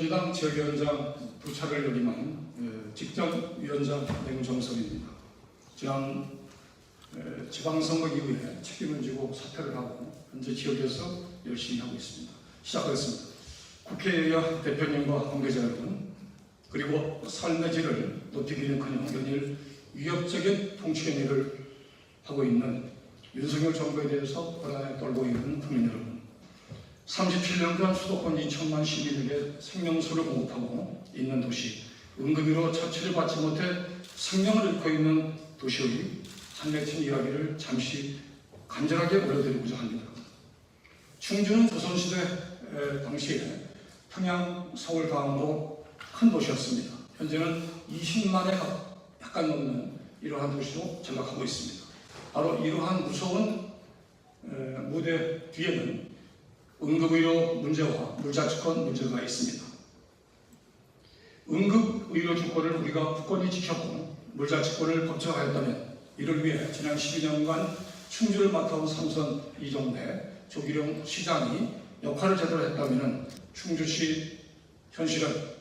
민주당 지역위원장 두 차례를 역임한 직전위원장 냉정섭입니다. 지난 지방선거 이후에 책임을 지고 사퇴를 하고 현재 지역에서 열심히 하고 있습니다. 시작하겠습니다. 국회의원 대표님과 관계자 여러분, 그리고 삶의 질을 높이기는커녕 연일 위협적인 통치 행위를 하고 있는 윤석열 정부에 대해서 고난에 떨고 있는 국민 여러분, 37년간 수도권 2천만 시민에게 생명수를 공급하고 있는 도시, 응급의료 처치를 받지 못해 생명을 잃고 있는 도시의 한맺힌 이야기를 잠시 간절하게 올려드리고자 합니다. 충주는 조선시대 당시에 평양, 서울 다음으로 큰 도시였습니다. 현재는 20만에 약간 넘는 이러한 도시로 전락하고 있습니다. 바로 이러한 무서운 무대 뒤에는 응급의료 문제와 물자치권 문제가 있습니다. 응급의료 주권을 우리가 굳건히 지켰고 물자치권을 법제화했다면 이를 위해 지난 12년간 충주를 맡아온 삼선 이종배, 조기룡 시장이 역할을 제대로 했다면 충주시 현실은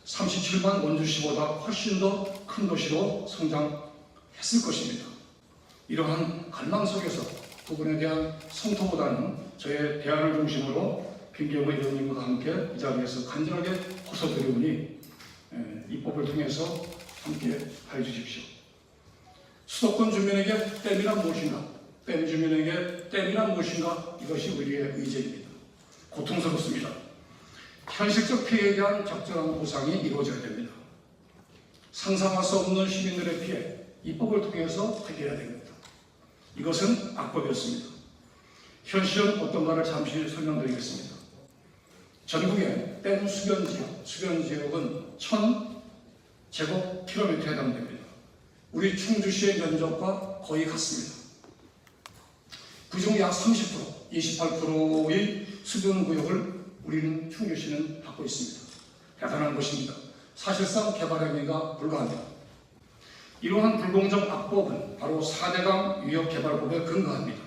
37만 원주시보다 훨씬 더 큰 도시로 성장했을 것입니다. 이러한 갈망 속에서 부분에 대한 성토보다는 저의 대안을 중심으로 김경호 의원님과 함께 이 자리에서 간절하게 호소드리오니 입법을 통해서 함께 해주십시오. 수도권 주민에게 댐이란 무엇인가? 댐 주민에게 댐이란 무엇인가? 이것이 우리의 의제입니다. 고통스럽습니다. 현실적 피해에 대한 적절한 보상이 이루어져야 됩니다. 상상할 수 없는 시민들의 피해, 입법을 통해서 해결해야 됩니다. 이것은 악법이었습니다. 현실은 어떤가를 잠시 설명드리겠습니다. 전국의 댐 수변지역은 1000제곱킬로미터에 해당됩니다. 우리 충주시의 면적과 거의 같습니다. 그중 약 30%, 28%의 수변구역을 우리는 충주시는 갖고 있습니다. 대단한 것입니다. 사실상 개발 행위가 불가합니다. 이러한 불공정 악법은 바로 4대강 위협개발법에 근거합니다.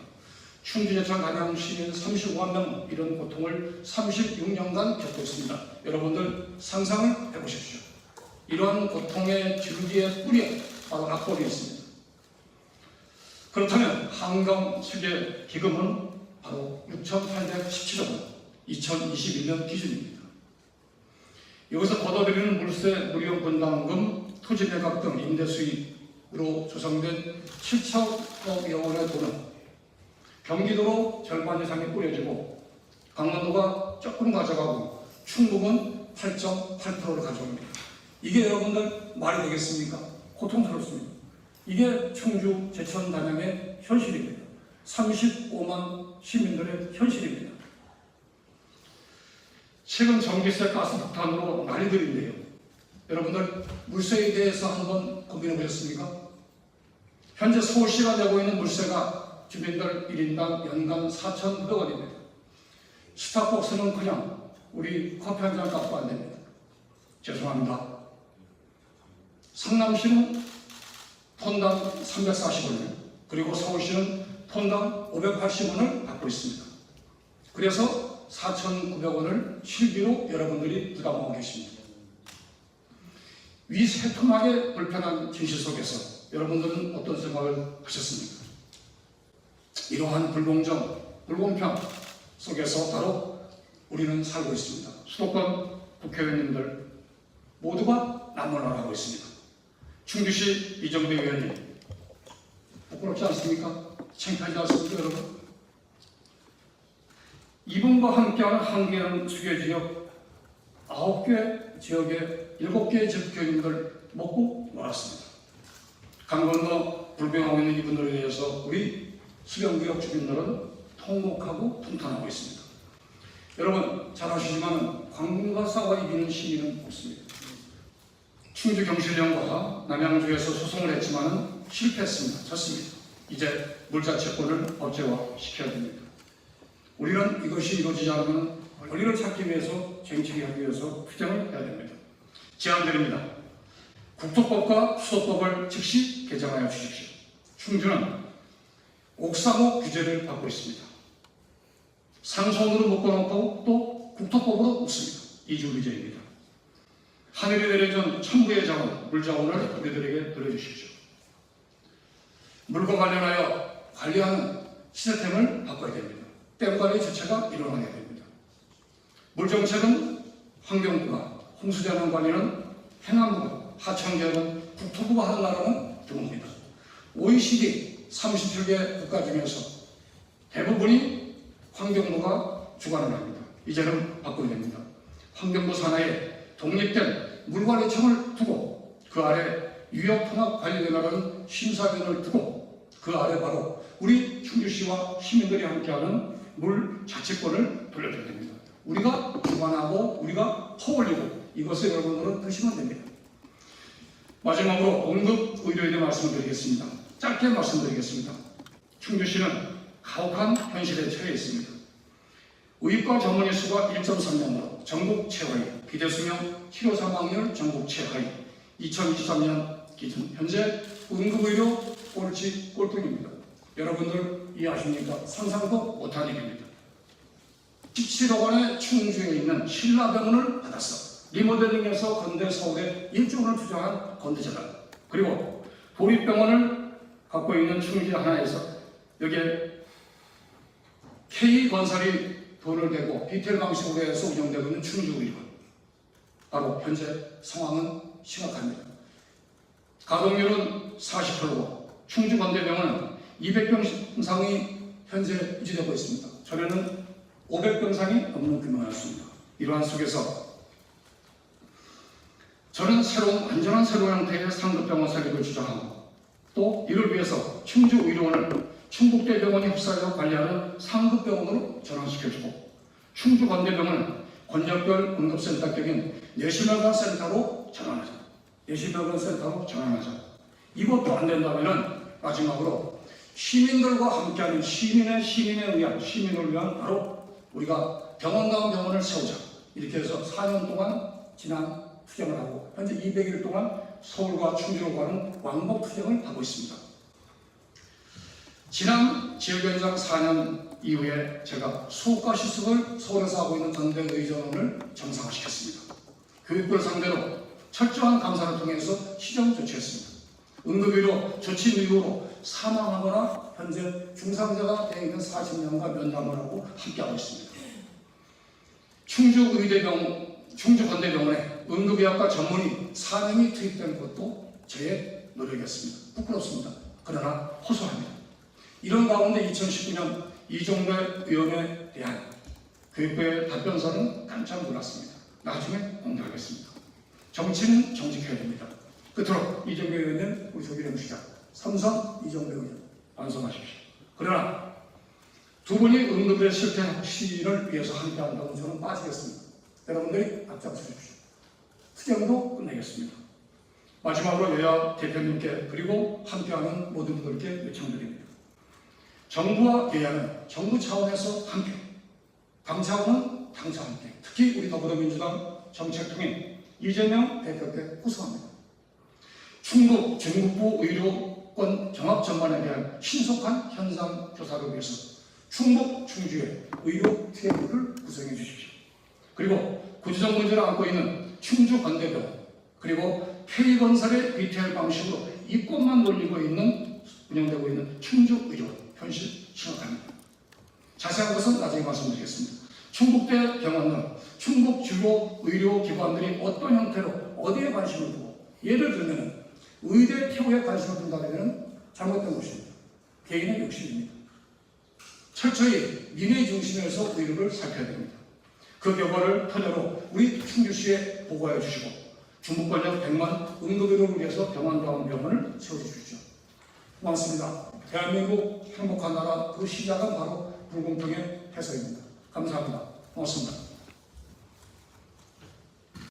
충주제천 남양 시민 35만 명 이런 고통을 36년간 겪고 있습니다. 여러분들 상상을 해보십시오. 이러한 고통의 줄기의 뿌리에 바로 악법이 있습니다. 그렇다면 한강 수계 기금은 바로 6,817억 원, 2021년 기준입니다. 여기서 걷어들이는 물세, 무료 분담금, 토지 매각 등 임대 수익으로 조성된 7천억 원의 돈은 경기도로 절반 이상이 뿌려지고 강원도가 조금 가져가고 충북은 8.8%를 가져옵니다. 이게 여러분들 말이 되겠습니까? 고통스럽습니다. 이게 충주, 제천, 담양의 현실입니다. 35만 시민들의 현실입니다. 최근 전기세, 가스 폭탄으로 난리들인데요. 여러분들 물세에 대해서 한번 고민해 보셨습니까? 현재 서울시가 내고 있는 물세가 주민들 1인당 연간 4,900원입니다. 스타벅스는 그냥 우리 커피 한 잔 값도 안 됩니다. 죄송합니다. 성남시는 톤당 340원, 그리고 서울시는 톤당 580원을 받고 있습니다. 그래서 4,900원을 실비로 여러분들이 부담하고 계십니다. 위세통하게 불편한 진실 속에서 여러분들은 어떤 생각을 하셨습니까? 이러한 불공정, 불공평 속에서 바로 우리는 살고 있습니다. 수도권 국회의원님들 모두가 남원을 하고 있습니다. 충주시 이정배 의원님, 부끄럽지 않습니까? 창피하지 않습니까, 여러분? 이분과 함께하는 한계는 수계지역 9개 지역의 7개의 지역교인들 먹고 놀았습니다. 강 건너 불병하고 있는 이분들에 대해서 우리 수변구역 주민들은 통곡하고 통탄하고 있습니다. 여러분 잘 아시지만 광군과 싸워 이기는 시민은 없습니다. 충주경실련과 남양주에서 소송을 했지만 실패했습니다. 졌습니다. 이제 물자치권을 법제화시켜야 됩니다. 우리는 이것이 이루어지지 않으면 권리를 찾기 위해서 쟁취하기 위해서 투쟁을 해야 됩니다. 제안드립니다. 국토법과 수도법을 즉시 개정하여 주십시오. 충주는 옥상호 규제를 받고 있습니다. 상소원으로 묶어놓고 또 국토법으로 묶습니다. 이주규제입니다. 하늘이 내려준 천부의 자원, 물자원을 우리들에게 돌려주십시오. 물과 관련하여 관리하는 시스템을 바꿔야 됩니다. 댐관리 주체가 일어나야 됩니다. 물정책은 환경부가, 홍수재난 관리는 해남부가, 하청계획은 국토부가 하는 나라는 드뭅니다. OECD 37개 국가 중에서 대부분이 환경부가 주관을 합니다. 이제는 바꿔야 됩니다. 환경부 산하에 독립된 물관리청을 두고 그 아래 유역통합관리대라는 심사위원을 두고 그 아래 바로 우리 충주시와 시민들이 함께하는 물 자치권을 돌려줘야 됩니다. 우리가 주관하고 우리가 퍼올리고 이것을 여러분들은 드시면 됩니다. 마지막으로 응급의료에 대해 말씀을 드리겠습니다. 짧게 말씀드리겠습니다. 충주시는 가혹한 현실에 처해 있습니다. 의과 전문의 수가 1.3명으로 전국 최하위, 비대수명 치료 사망률 전국 최하위, 2023년 기준 현재 응급의료 꼴등입니다. 여러분들 이해하십니까? 상상도 못한 일입니다. 17억 원의 충주에 있는 신라병원을 받았어. 리모델링해서 건대 서울에 1조 원을 투자한 건대재단, 그리고 보립병원을 갖고 있는 충주 하나에서 여기에 K건설이 돈을 대고 디테일 방식으로 해서 운영되고 있는 충주의료원, 바로 현재 상황은 심각합니다. 가동률은 40%고 충주건대병원은 200병상이 현재 유지되고 있습니다. 전에는 500병상이 넘는 규모였습니다. 이러한 속에서 저는 완전한 새로운 형태의 상급병원 설립을 주장하고, 또 이를 위해서 충주의료원을 충북대병원이 흡사해서 관리하는 상급병원으로 전환시켜주고, 충주건대병원은 권역별 응급센터격인 내시병원 센터로 전환하자. 내시병원 센터로 전환하자. 이것도 안 된다면 마지막으로 시민들과 함께하는 시민을 위한 바로 우리가 병원다운 병원을 세우자. 이렇게 해서 4년 동안 지난 투쟁을 하고 현재 200일 동안 서울과 충주로 가는 왕복 투쟁을 하고 있습니다. 지난 지역위원장 4년 이후에 제가 수업과 실습을 서울에서 하고 있는 전대의전원을 정상화시켰습니다. 교육부를 상대로 철저한 감사를 통해서 시정 조치했습니다. 응급의료 조치 미루로 사망하거나 현재 중상자가 되어 있는 40명과 면담을 하고 함께하고 있습니다. 충주건대병원에 응급의학과 전문의 4명이 투입된 것도 제 노력이었습니다. 부끄럽습니다. 그러나 호소합니다. 이런 가운데 2019년 이종배 의원에 대한 교육부의 답변서는 깜짝 놀랐습니다. 나중에 공개하겠습니다. 정치는 정직해야 됩니다. 끝으로 이종배 의원님, 우리 조기령 시장, 삼선 이종배 의원 반성하십시오. 그러나 두 분이 응급의 실태 혁신을 위해서 함께한다고 저는 빠지겠습니다. 여러분들이 앞장서 주십시오. 투쟁도 끝내겠습니다. 마지막으로 여야 대표님께 그리고 함께하는 모든 분들께 요청드립니다. 정부와 여야는 정부 차원에서 함께, 당 차원은 당차 함께, 특히 우리 더불어민주당 정책통인 이재명 대표께 호소합니다. 충북, 중북부 의료권 경합 전반에 대한 신속한 현상 조사를 위해서 충북, 충주의 의료 TF를 구성해 주십시오. 그리고 구조적 문제를 안고 있는 충주건대병원, 그리고 K건설의 BTL 방식으로 이권만 돌리고 있는, 운영되고 있는 충주의료원 현실 심각합니다. 자세한 것은 나중에 말씀드리겠습니다. 충북대 병원은 충북 주요 의료기관들이 어떤 형태로 어디에 관심을 두고, 예를 들면 의대 태우에 관심을 둔다면 잘못된 것입니다. 개인의 욕심입니다. 철저히 민의 중심에서 의료를 살펴야 됩니다. 그 결과를 토대로 우리 충주시에 보고해 주시고 중부권역 100만 응급의료를 위해서 병원다운 병원을 세워주십시오. 고맙습니다. 대한민국 행복한 나라 그 시작은 바로 불공평의 해소입니다. 감사합니다. 고맙습니다.